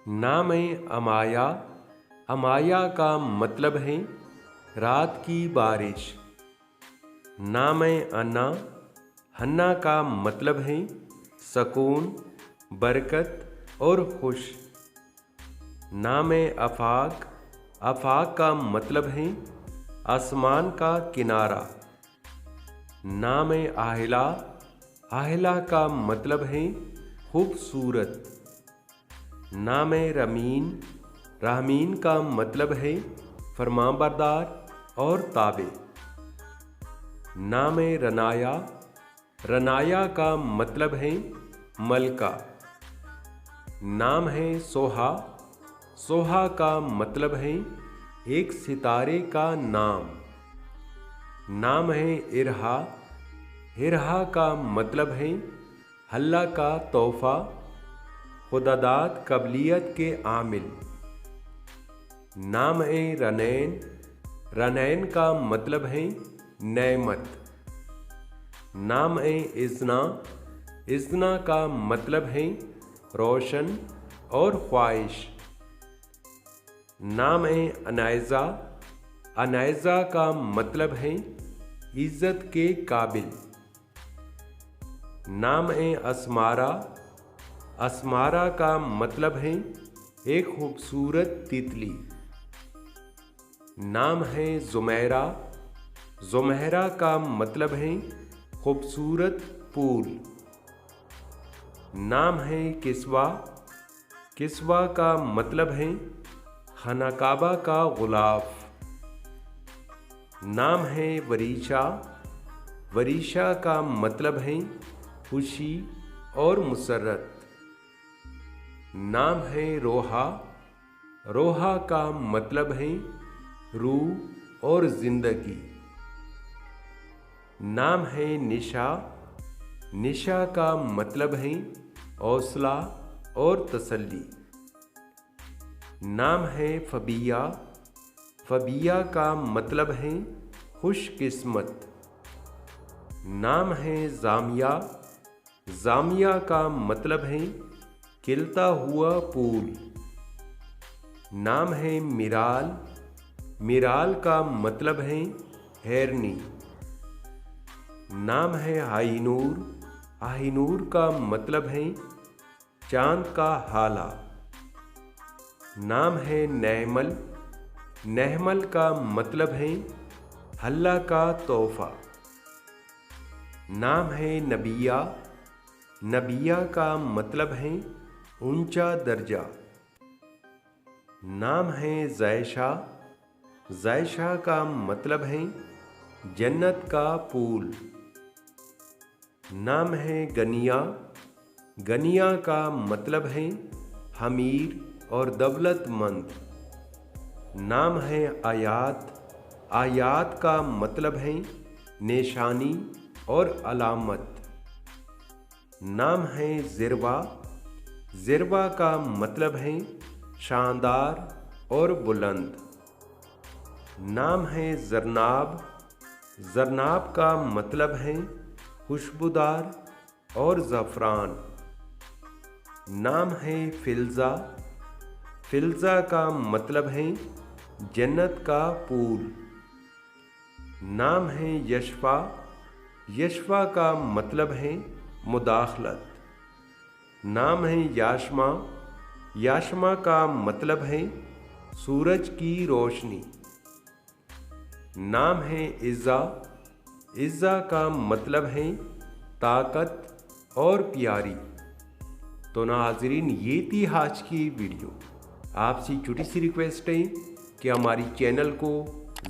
नाम अमाया। अमाया का मतलब है रात की बारिश। नाम अन्ना। हन्ना का मतलब है सकून, बरकत और खुश। नाम आफाक। आफाक का मतलब है आसमान का किनारा। नाम आहिला। आहिला का मतलब है खूबसूरत। नाम रमीन। रामीन का मतलब है फरमाबरदार और ताबे। नाम रनाया। रनाया का मतलब है मलका। नाम है सोहा। सोहा का मतलब है एक सितारे का नाम। नाम है इरहा। इरहा का मतलब है हल्ला का तोहफा, खुदादाद कबलियत के आमिल। नाम है रनैन। रनैन का मतलब है नेमत। नाम है इज़्ना। इज़्ना का मतलब है रोशन और ख्वाहिश। नाम है अनायज़ा। अनायज़ा का मतलब है इज़्ज़त के काबिल। नाम है असमारा। असमारा का मतलब है एक खूबसूरत तितली। नाम है ज़ुमैरा। ज़ुमैरा का मतलब है खूबसूरत फूल। नाम है किस्वा। किस्वा का मतलब है खानाकाबा का गुलाफ। नाम है वरीशा। वरीशा का मतलब है खुशी और मुसर्रत। नाम है रोहा। रोहा का मतलब है रूह और ज़िंदगी। नाम है निशा। निशा का मतलब है हौसला और तसल्ली। नाम है फबिया। फबिया का मतलब है खुशकिस्मत। नाम है जामिया। जामिया का मतलब है खिलता हुआ फूल। नाम है मिराल। मिराल का मतलब है हैरनी। नाम है हाईनूर। हाईनूर का मतलब है चांद का हाला। नाम है नहमल। नहमल का मतलब है हल्ला का तोहफा। नाम है नबिया। नबिया का मतलब है ऊंचा दर्जा। नाम है ज़ैशा। ज़ैशा का मतलब है जन्नत का फूल। नाम है गनिया। गनिया का मतलब है अमीर और दौलतमंद। नाम है आयात। आयात का मतलब है निशानी और अलामत। नाम है ज़िरवा। ज़िरवा का मतलब है शानदार और बुलंद। नाम है ज़रनाब। ज़रनाब का मतलब है खुशबूदार और ज़फ़रान। नाम है फ़िल्ज़ा। फ़िल्ज़ा का मतलब है जन्नत का फूल। नाम है यशफ़ा। यशफ़ा का मतलब है मुदाखलत। नाम है याशमा। याशमा का मतलब है सूरज की रोशनी। नाम है इज़्ज़ा। इज़्ज़ा का मतलब है ताकत और प्यारी। तो नाज़रीन, ये थी आज की वीडियो। आपसे छोटी सी रिक्वेस्ट है कि हमारी चैनल को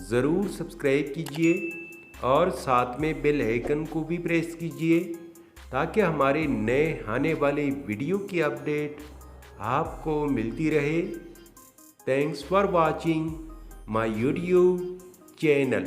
ज़रूर सब्सक्राइब कीजिए और साथ में बेल आइकन को भी प्रेस कीजिए ताकि हमारे नए आने वाले वीडियो की अपडेट आपको मिलती रहे। Thanks for watching my YouTube channel.